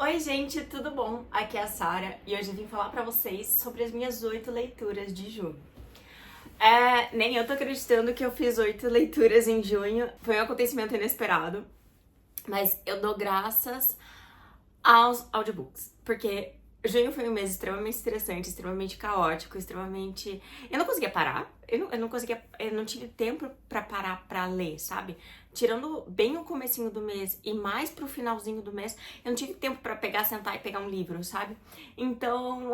Oi gente, tudo bom? Aqui é a Sara e hoje eu vim falar pra vocês sobre as minhas 8 leituras de junho. Nem eu tô acreditando que eu fiz 8 leituras em junho, foi um acontecimento inesperado, mas eu dou graças aos audiobooks, porque junho foi um mês extremamente estressante, extremamente caótico, extremamente... Eu não conseguia parar, eu não tive tempo pra parar pra ler, sabe? Tirando bem o comecinho do mês e mais pro finalzinho do mês, eu não tive tempo pra pegar, sentar e pegar um livro, sabe? Então,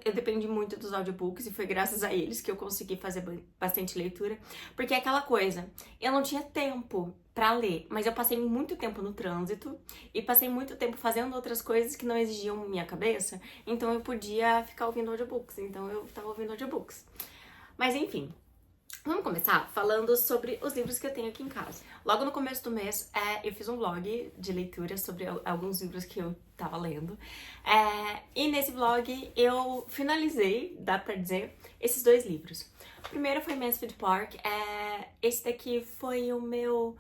eu dependi muito dos audiobooks e foi graças a eles que eu consegui fazer bastante leitura, porque é aquela coisa, eu não tinha tempo pra ler, mas eu passei muito tempo no trânsito e passei muito tempo fazendo outras coisas que não exigiam minha cabeça, então eu podia ficar ouvindo audiobooks, então eu tava ouvindo audiobooks. Mas enfim, vamos começar falando sobre os livros que eu tenho aqui em casa. Logo no começo do mês, eu fiz um vlog de leitura sobre alguns livros que eu tava lendo. E nesse vlog eu finalizei, dá pra dizer, esses dois livros. O primeiro foi Mansfield Park. Esse daqui foi o meu...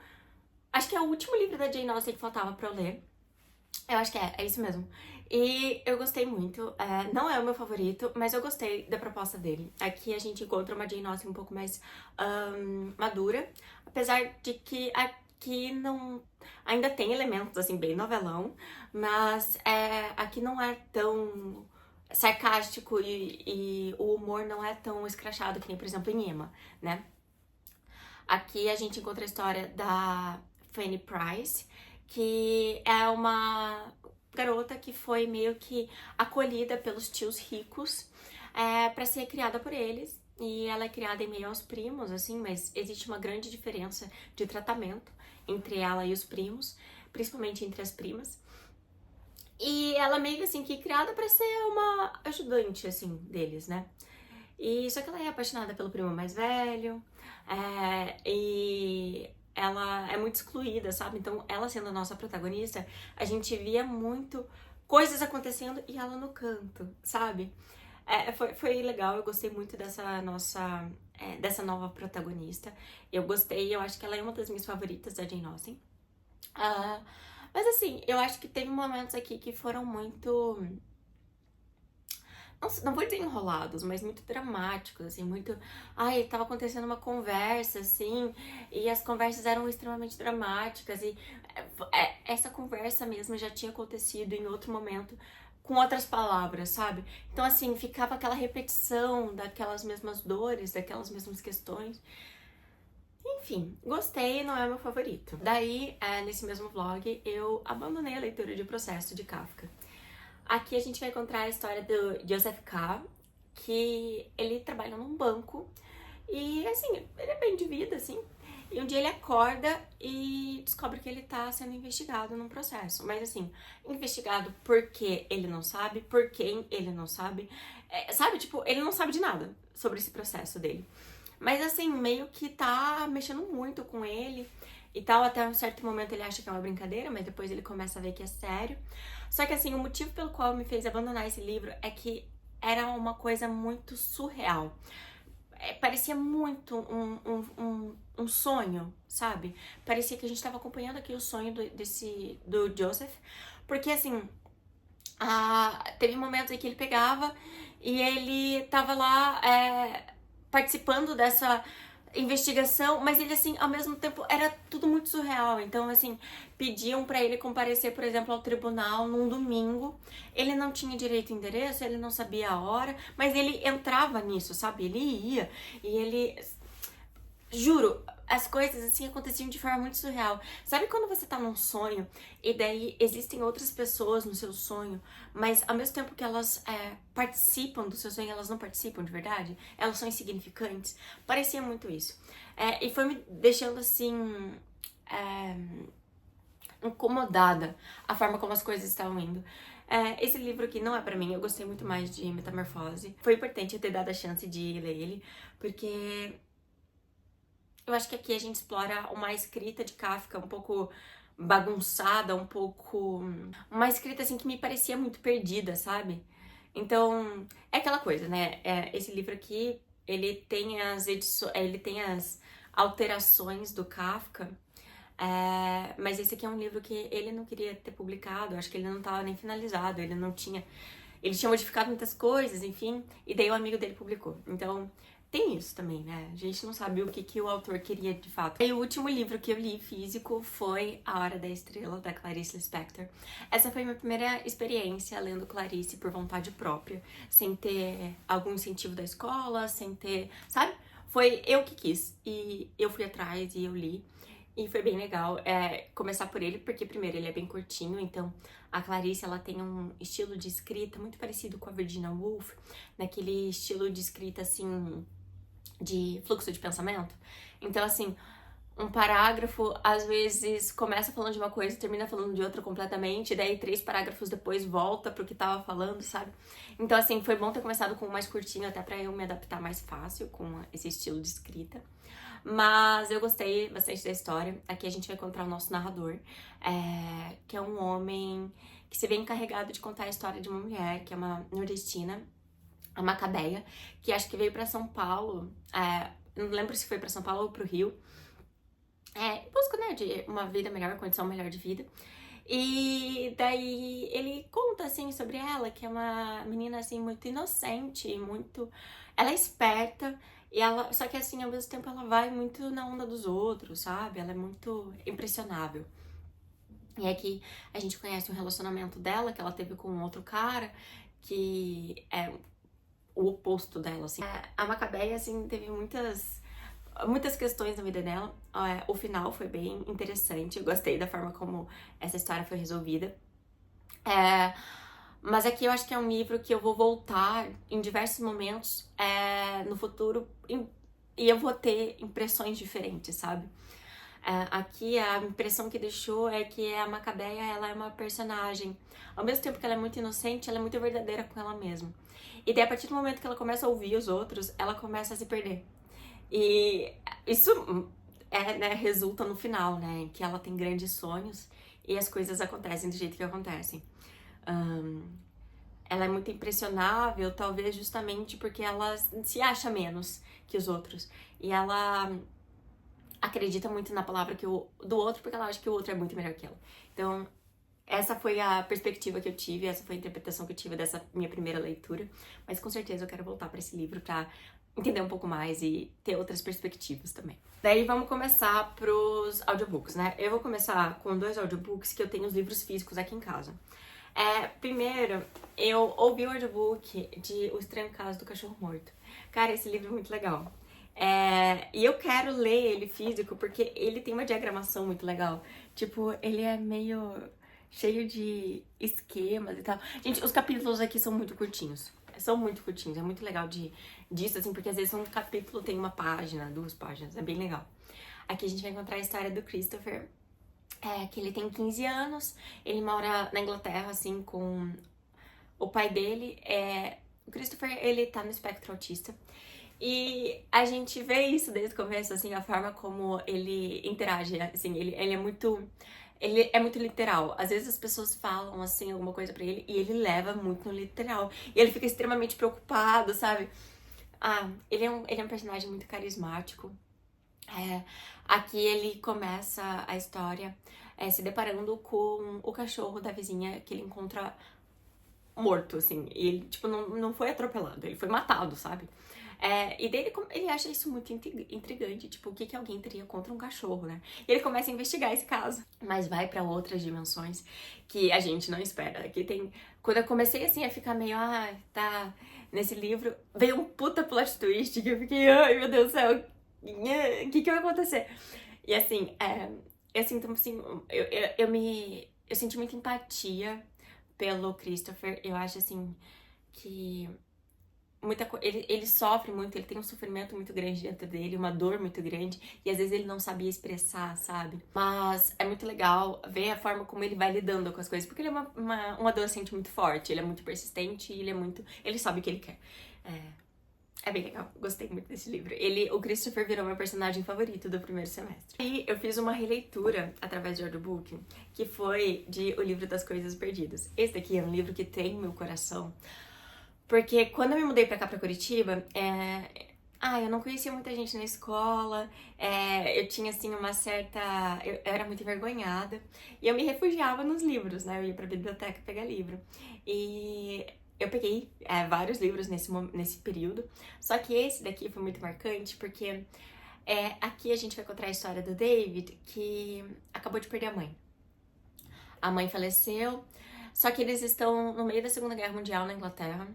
Acho que é o último livro da Jane Austen que faltava pra eu ler. Eu acho que é isso mesmo. E eu gostei muito. Não é o meu favorito, mas eu gostei da proposta dele. Aqui a gente encontra uma Jane Austen um pouco mais madura, apesar de que aqui não... Ainda tem elementos, assim, bem novelão, mas aqui não é tão sarcástico e o humor não é tão escrachado que nem, por exemplo, em Emma, né? Aqui a gente encontra a história da Fanny Price, que é uma garota que foi meio que acolhida pelos tios ricos para ser criada por eles. E ela é criada em meio aos primos, assim, mas existe uma grande diferença de tratamento entre ela e os primos, principalmente entre as primas. E ela meio que assim, que é criada para ser uma ajudante, assim, deles, né? E só que ela é apaixonada pelo primo mais velho, e ela é muito excluída, sabe? Então, ela sendo a nossa protagonista, a gente via muito coisas acontecendo e ela no canto, sabe? Foi legal, eu gostei muito dessa nova protagonista. Eu gostei, eu acho que ela é uma das minhas favoritas da Jane Austen. Ah, mas assim, eu acho que teve momentos aqui que foram muito... Não vou dizer enrolados, mas muito dramáticos, assim, muito... Ai, tava acontecendo uma conversa, assim, e as conversas eram extremamente dramáticas, e essa conversa mesmo já tinha acontecido em outro momento, com outras palavras, sabe? Então, assim, ficava aquela repetição daquelas mesmas dores, daquelas mesmas questões. Enfim, gostei, não é meu favorito. Daí, nesse mesmo vlog, eu abandonei a leitura de Processo de Kafka. Aqui a gente vai encontrar a história do Joseph K., que ele trabalha num banco e, assim, ele é bem de vida, assim. E um dia ele acorda e descobre que ele tá sendo investigado num processo. Mas, assim, investigado porque ele não sabe, por quem ele não sabe. Sabe, tipo, ele não sabe de nada sobre esse processo dele. Mas, assim, meio que tá mexendo muito com ele e tal. Até um certo momento ele acha que é uma brincadeira, mas depois ele começa a ver que é sério. Só que, assim, o motivo pelo qual me fez abandonar esse livro é que era uma coisa muito surreal. Parecia muito um sonho, sabe? Parecia que a gente tava acompanhando aqui o sonho do Joseph. Porque, assim, teve momentos em que ele pegava e ele tava lá participando dessa investigação, mas ele, assim, ao mesmo tempo, era tudo muito surreal. Então, assim, pediam pra ele comparecer, por exemplo, ao tribunal num domingo. Ele não tinha direito ao endereço, ele não sabia a hora, mas ele entrava nisso, sabe? Ele ia e ele... Juro, as coisas assim aconteciam de forma muito surreal. Sabe quando você tá num sonho e daí existem outras pessoas no seu sonho, mas ao mesmo tempo que elas participam do seu sonho, elas não participam de verdade? Elas são insignificantes? Parecia muito isso. E foi me deixando assim... incomodada a forma como as coisas estavam indo. Esse livro aqui não é pra mim, eu gostei muito mais de Metamorfose. Foi importante eu ter dado a chance de ler ele, porque... eu acho que aqui a gente explora uma escrita de Kafka um pouco bagunçada, um pouco... uma escrita assim que me parecia muito perdida, sabe? Então, é aquela coisa, né? Esse livro aqui, ele tem as alterações do Kafka Mas esse aqui é um livro que ele não queria ter publicado, acho que ele não tava nem finalizado, ele tinha modificado muitas coisas, enfim, e daí o amigo dele publicou. Então, tem isso também, né? A gente não sabe o que o autor queria de fato. E o último livro que eu li físico foi A Hora da Estrela, da Clarice Lispector. Essa foi minha primeira experiência lendo Clarice por vontade própria, sem ter algum incentivo da escola, sem ter, sabe? Foi eu que quis, e eu fui atrás e eu li. E foi bem legal começar por ele, porque primeiro ele é bem curtinho, então a Clarice ela tem um estilo de escrita muito parecido com a Virginia Woolf, naquele estilo de escrita assim, de fluxo de pensamento. Então assim, um parágrafo às vezes começa falando de uma coisa e termina falando de outra completamente, e daí 3 parágrafos depois volta pro que tava falando, sabe? Então assim, foi bom ter começado com o mais curtinho, até pra eu me adaptar mais fácil com esse estilo de escrita. Mas eu gostei bastante da história. Aqui a gente vai encontrar o nosso narrador, que é um homem que se vê encarregado de contar a história de uma mulher, que é uma nordestina, a Macabeia, que acho que veio pra São Paulo, não lembro se foi pra São Paulo ou pro Rio, em busca, né, de uma vida melhor, condição melhor de vida. E daí ele conta, assim, sobre ela, que é uma menina, assim, muito inocente, muito... Ela é esperta, só que, assim, ao mesmo tempo ela vai muito na onda dos outros, sabe? Ela é muito impressionável. E aqui a gente conhece o relacionamento dela, que ela teve com um outro cara, que é o oposto dela, assim. A Macabeia, assim, teve muitas questões na vida dela. O final foi bem interessante, eu gostei da forma como essa história foi resolvida. Mas aqui eu acho que é um livro que eu vou voltar em diversos momentos no futuro e eu vou ter impressões diferentes, sabe? Aqui a impressão que deixou é que a Macabeia, ela é uma personagem, ao mesmo tempo que ela é muito inocente, ela é muito verdadeira com ela mesma. E daí a partir do momento que ela começa a ouvir os outros, ela começa a se perder. E isso resulta no final, né? Que ela tem grandes sonhos e as coisas acontecem do jeito que acontecem. Ela é muito impressionável, talvez justamente porque ela se acha menos que os outros. E ela acredita muito na palavra do outro, porque ela acha que o outro é muito melhor que ela. Então, essa foi a perspectiva que eu tive, essa foi a interpretação que eu tive dessa minha primeira leitura. Mas com certeza eu quero voltar para esse livro pra entender um pouco mais e ter outras perspectivas também. Daí vamos começar pros audiobooks, né? Eu vou começar com 2 audiobooks que eu tenho os livros físicos aqui em casa. Primeiro, eu ouvi o audiobook de O Estranho Caso do Cachorro Morto. Cara, esse livro é muito legal. E eu quero ler ele físico porque ele tem uma diagramação muito legal. Tipo, ele é meio cheio de esquemas e tal. Gente, os capítulos aqui são muito curtinhos. São muito curtinhos, é muito legal disso, assim, porque às vezes um capítulo tem 1 página, 2 páginas, é bem legal. Aqui a gente vai encontrar a história do Christopher, que ele tem 15 anos, ele mora na Inglaterra, assim, com o pai dele. O Christopher, ele tá no espectro autista. E a gente vê isso desde o começo, assim, a forma como ele interage, assim, ele é muito literal. Às vezes as pessoas falam, assim, alguma coisa pra ele e ele leva muito no literal. E ele fica extremamente preocupado, sabe? Ele é um personagem muito carismático. Aqui ele começa a história se deparando com o cachorro da vizinha que ele encontra morto, assim. E ele, tipo, não foi atropelado, ele foi matado, sabe? E daí ele acha isso muito intrigante, tipo, o que alguém teria contra um cachorro, né? E ele começa a investigar esse caso, mas vai pra outras dimensões que a gente não espera. Aqui tem... Quando eu comecei, assim, a ficar meio, tá... Nesse livro, veio um puta plot twist que eu fiquei, ai, meu Deus do céu, o que vai acontecer? E assim, eu sinto, assim, eu senti muita empatia pelo Christopher. Eu acho, assim, que ele sofre muito, ele tem um sofrimento muito grande dentro dele, uma dor muito grande, e às vezes ele não sabia expressar, sabe? Mas é muito legal ver a forma como ele vai lidando com as coisas, porque ele é um adolescente muito forte, ele é muito persistente e ele sabe o que ele quer. É bem legal, gostei muito desse livro. O Christopher virou meu personagem favorito do primeiro semestre. E eu fiz uma releitura através de audiobook, que foi de O Livro das Coisas Perdidas. Esse daqui é um livro que tem meu coração, porque quando eu me mudei pra cá, pra Curitiba, eu não conhecia muita gente na escola, eu tinha, assim, uma certa... Eu era muito envergonhada, e eu me refugiava nos livros, né? Eu ia pra biblioteca pegar livro. E eu peguei vários livros nesse período, só que esse daqui foi muito marcante, porque aqui a gente vai contar a história do David, que acabou de perder a mãe. A mãe faleceu, só que eles estão no meio da Segunda Guerra Mundial na Inglaterra.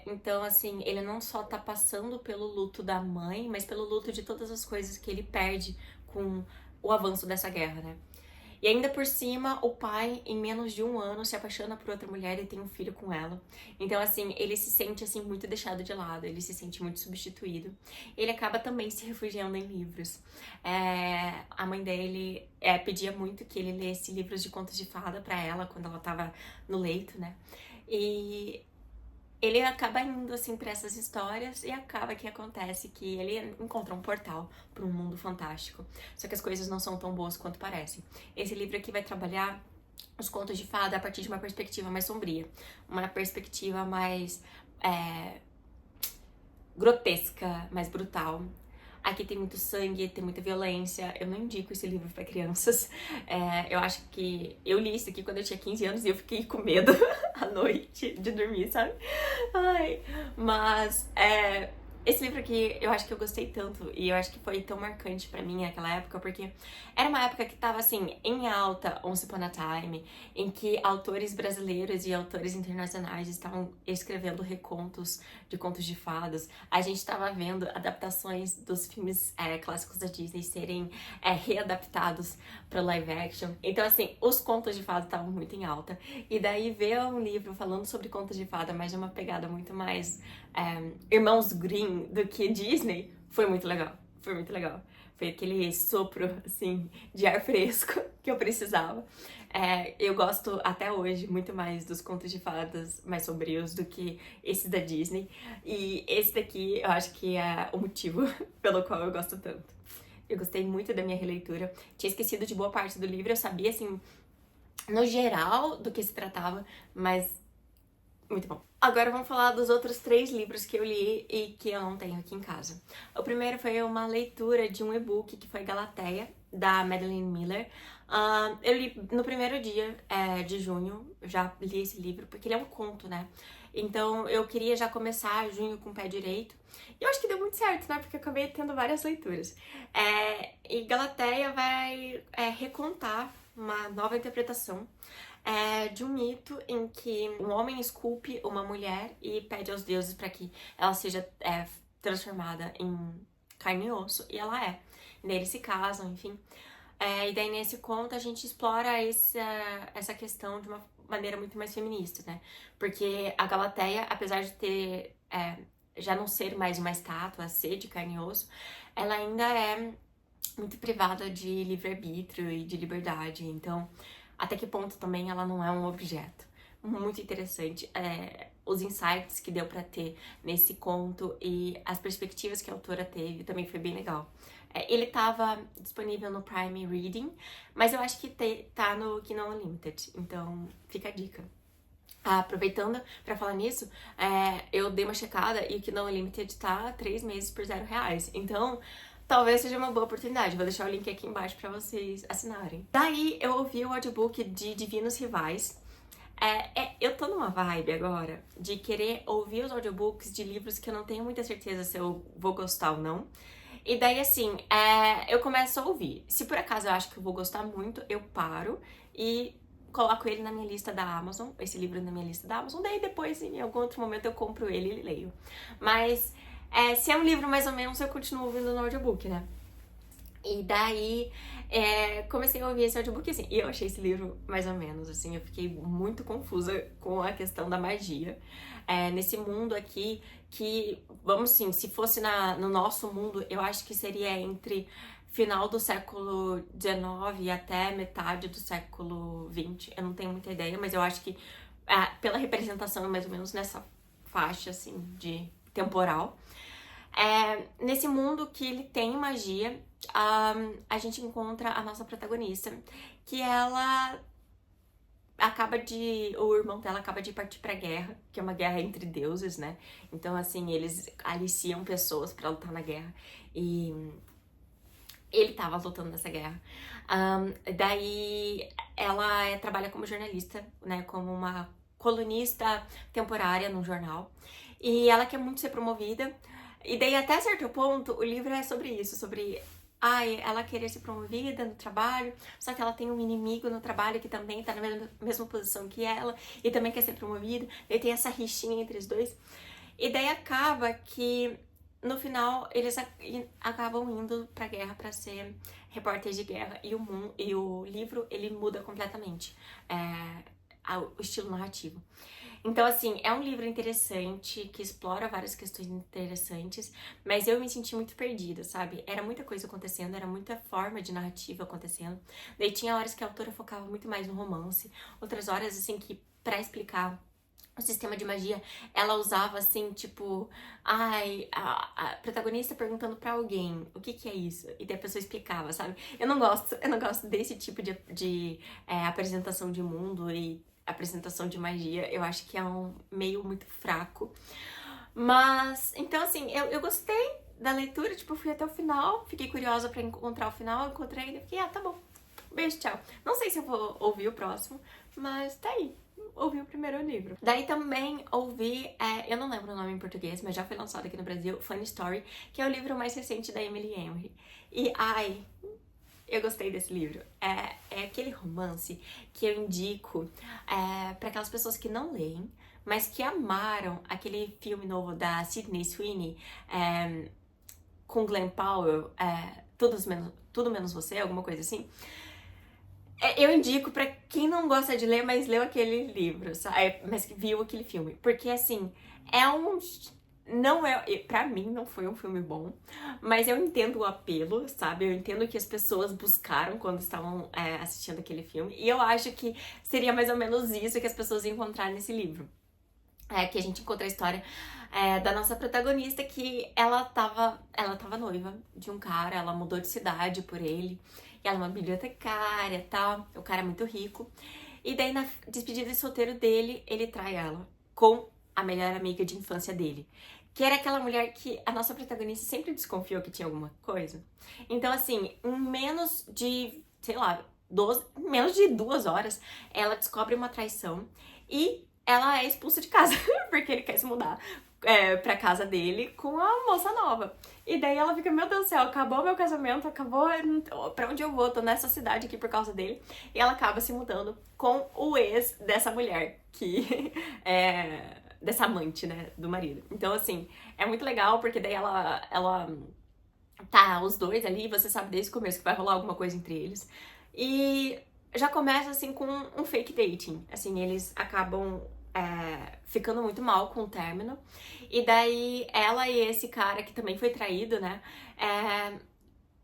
Então, assim, ele não só tá passando pelo luto da mãe, mas pelo luto de todas as coisas que ele perde com o avanço dessa guerra, né? E ainda por cima, o pai, em menos de um ano, se apaixona por outra mulher e tem um filho com ela. Então, assim, ele se sente, assim, muito deixado de lado, ele se sente muito substituído. Ele acaba também se refugiando em livros. A mãe dele pedia muito que ele lesse livros de contos de fada pra ela, quando ela tava no leito, né? E ele acaba indo, assim, pra essas histórias e acaba que acontece que ele encontra um portal para um mundo fantástico. Só que as coisas não são tão boas quanto parecem. Esse livro aqui vai trabalhar os contos de fada a partir de uma perspectiva mais sombria. Uma perspectiva mais grotesca, mais brutal. Aqui tem muito sangue, tem muita violência. Eu não indico esse livro pra crianças. Eu acho que... Eu li isso aqui quando eu tinha 15 anos e eu fiquei com medo à noite de dormir, sabe? Ai, mas esse livro aqui eu acho que eu gostei tanto e eu acho que foi tão marcante pra mim naquela época, porque era uma época que tava assim, em alta, Once Upon a Time, em que autores brasileiros e autores internacionais estavam escrevendo recontos de contos de fadas. A gente tava vendo adaptações dos filmes clássicos da Disney serem readaptados pra live action. Então, assim, os contos de fada estavam muito em alta. E daí ver um livro falando sobre contos de fada, mas de uma pegada muito mais Irmãos Grimm do que Disney, foi muito legal. Foi muito legal. Foi aquele sopro, assim, de ar fresco que eu precisava. Eu gosto, até hoje, muito mais dos contos de fadas mais sombrios do que esse da Disney. E esse daqui, eu acho que é o motivo pelo qual eu gosto tanto. Eu gostei muito da minha releitura. Tinha esquecido de boa parte do livro. Eu sabia, assim, no geral, do que se tratava, mas muito bom. Agora vamos falar dos outros 3 livros que eu li e que eu não tenho aqui em casa. O primeiro foi uma leitura de um e-book que foi Galateia, da Madeline Miller. Eu li no primeiro dia de junho, eu já li esse livro, porque ele é um conto, né? Então eu queria já começar junho com o pé direito. E eu acho que deu muito certo, né? Porque eu acabei tendo várias leituras. E Galateia vai recontar uma nova interpretação de um mito em que um homem esculpe uma mulher e pede aos deuses para que ela seja transformada em carne e osso, e ela é. E daí eles se casam, enfim. E daí nesse conto a gente explora essa questão de uma maneira muito mais feminista, né? Porque a Galateia, apesar de ter já não ser mais uma estátua, ser de carne e osso, ela ainda é muito privada de livre-arbítrio e de liberdade. Então, até que ponto também ela não é um objeto. Muito interessante os insights que deu pra ter nesse conto e as perspectivas que a autora teve também foi bem legal. Ele tava disponível no Prime Reading, mas eu acho que tá no Kindle Unlimited, então fica a dica. Aproveitando pra falar nisso, eu dei uma checada e o Kindle Unlimited tá 3 meses por R$0. Então, talvez seja uma boa oportunidade. Vou deixar o link aqui embaixo pra vocês assinarem. Daí, eu ouvi o audiobook de Divinos Rivais. Eu tô numa vibe agora de querer ouvir os audiobooks de livros que eu não tenho muita certeza se eu vou gostar ou não. E daí, assim, eu começo a ouvir. Se por acaso eu acho que eu vou gostar muito, eu paro e coloco ele na minha lista da Amazon, esse livro na minha lista da Amazon, daí depois, em algum outro momento, eu compro ele e leio. Mas, se é um livro mais ou menos, eu continuo ouvindo no audiobook, né? E daí, comecei a ouvir esse audiobook, assim, e eu achei esse livro mais ou menos, assim, eu fiquei muito confusa com a questão da magia. Nesse mundo aqui, que, vamos assim, se fosse no nosso mundo, eu acho que seria entre final do século XIX e até metade do século XX. Eu não tenho muita ideia, mas eu acho que pela representação, mais ou menos nessa faixa, assim, de temporal. Nesse mundo que ele tem magia, a gente encontra a nossa protagonista, que ela o irmão dela acaba de partir pra guerra, que é uma guerra entre deuses, né? Então, assim, eles aliciam pessoas pra lutar na guerra. E ele tava lutando nessa guerra. Daí ela trabalha como jornalista, né? Como uma colunista temporária num jornal. E ela quer muito ser promovida. E daí, até certo ponto, o livro é sobre isso, sobre ela querer ser promovida no trabalho, só que ela tem um inimigo no trabalho que também tá na mesma posição que ela e também quer ser promovida. Daí tem essa rixinha entre os dois. E daí acaba que no final eles acabam indo pra guerra pra ser repórteres de guerra e o livro ele muda completamente o estilo narrativo. Então, assim, é um livro interessante, que explora várias questões interessantes, mas eu me senti muito perdida, sabe? Era muita coisa acontecendo, era muita forma de narrativa acontecendo. Daí tinha horas que a autora focava muito mais no romance, outras horas, assim, que pra explicar o sistema de magia, ela usava, assim, tipo... a protagonista perguntando pra alguém o que é isso, e daí a pessoa explicava, sabe? Eu não gosto desse tipo de apresentação de mundo e apresentação de magia, eu acho que é um meio muito fraco. Mas, então assim, eu gostei da leitura, tipo, fui até o final, fiquei curiosa pra encontrar o final, encontrei e fiquei, tá bom, beijo, tchau. Não sei se eu vou ouvir o próximo, mas tá aí, ouvi o primeiro livro. Daí também ouvi, eu não lembro o nome em português, mas já foi lançado aqui no Brasil, Funny Story, que é o livro mais recente da Emily Henry. E, eu gostei desse livro. É aquele romance que eu indico para aquelas pessoas que não leem, mas que amaram aquele filme novo da Sydney Sweeney com Glenn Powell, Tudo Menos Você, alguma coisa assim. Eu indico pra quem não gosta de ler, mas leu aquele livro, sabe? Mas que viu aquele filme. Porque, assim, não é, pra mim não foi um filme bom, mas eu entendo o apelo, sabe? Eu entendo que as pessoas buscaram quando estavam assistindo aquele filme, e eu acho que seria mais ou menos isso que as pessoas iam encontrar nesse livro. Que a gente encontra a história da nossa protagonista, que ela tava noiva de um cara, ela mudou de cidade por ele, e ela é uma bibliotecária e tal, o cara é muito rico, e daí na despedida de solteiro dele, ele trai ela com a melhor amiga de infância dele, que era aquela mulher que a nossa protagonista sempre desconfiou que tinha alguma coisa. Então, assim, em menos de, sei lá, menos de 2 horas, ela descobre uma traição e ela é expulsa de casa, porque ele quer se mudar pra casa dele com a moça nova. E daí ela fica, meu Deus do céu, acabou meu casamento, acabou, pra onde eu vou? Tô nessa cidade aqui por causa dele. E ela acaba se mudando com o ex dessa mulher, que dessa amante, né, do marido. Então, assim, é muito legal, porque daí ela tá os dois ali, você sabe desde o começo que vai rolar alguma coisa entre eles. E já começa, assim, com um fake dating. Assim, eles acabam ficando muito mal com o término. E daí, ela e esse cara, que também foi traído, né,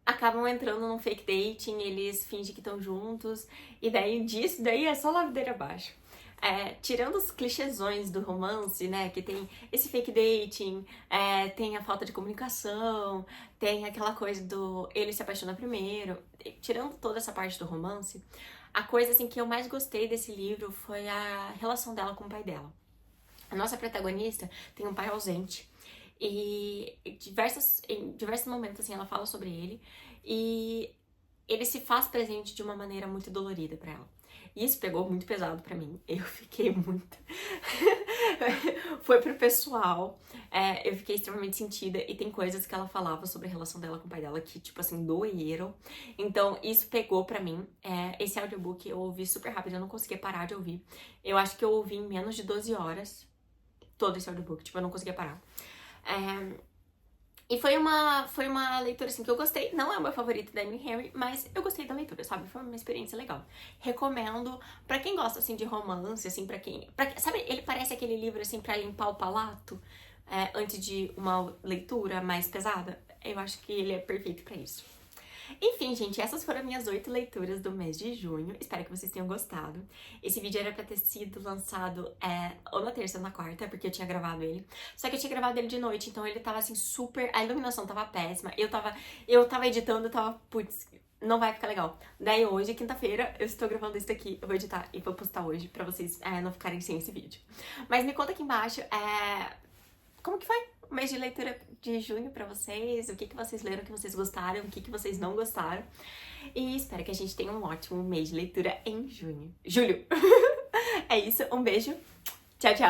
acabam entrando num fake dating, eles fingem que estão juntos. E daí, disso daí é só ladeira abaixo. Tirando os clichêsões do romance, né, que tem esse fake dating, tem a falta de comunicação, tem aquela coisa do ele se apaixona primeiro, tirando toda essa parte do romance, a coisa assim que eu mais gostei desse livro foi a relação dela com o pai dela. A nossa protagonista tem um pai ausente e em diversos momentos assim ela fala sobre ele e ele se faz presente de uma maneira muito dolorida pra ela. E isso pegou muito pesado pra mim. Eu fiquei muito... Foi pro pessoal. Eu fiquei extremamente sentida. E tem coisas que ela falava sobre a relação dela com o pai dela que, tipo assim, doeram. Então, isso pegou pra mim. Esse audiobook eu ouvi super rápido. Eu não conseguia parar de ouvir. Eu acho que eu ouvi em menos de 12 horas. Todo esse audiobook. Tipo, eu não conseguia parar. E foi uma leitura, assim, que eu gostei. Não é o meu favorito da Emily Henry, mas eu gostei da leitura, sabe? Foi uma experiência legal. Recomendo pra quem gosta, assim, de romance, assim, sabe, ele parece aquele livro, assim, pra limpar o palato antes de uma leitura mais pesada. Eu acho que ele é perfeito pra isso. Enfim, gente, essas foram minhas 8 leituras do mês de junho. Espero que vocês tenham gostado. Esse vídeo era pra ter sido lançado ou na terça ou na quarta, porque eu tinha gravado ele. Só que eu tinha gravado ele de noite, então ele tava assim super... A iluminação tava péssima. Eu tava editando, putz, não vai ficar legal. Daí hoje, quinta-feira, eu estou gravando isso daqui, eu vou editar e vou postar hoje pra vocês não ficarem sem esse vídeo. Mas me conta aqui embaixo, como que foi o mês de leitura de junho pra vocês? O que que vocês leram, o que vocês gostaram, o que que vocês não gostaram? E espero que a gente tenha um ótimo mês de leitura em julho. É isso, um beijo, tchau, tchau!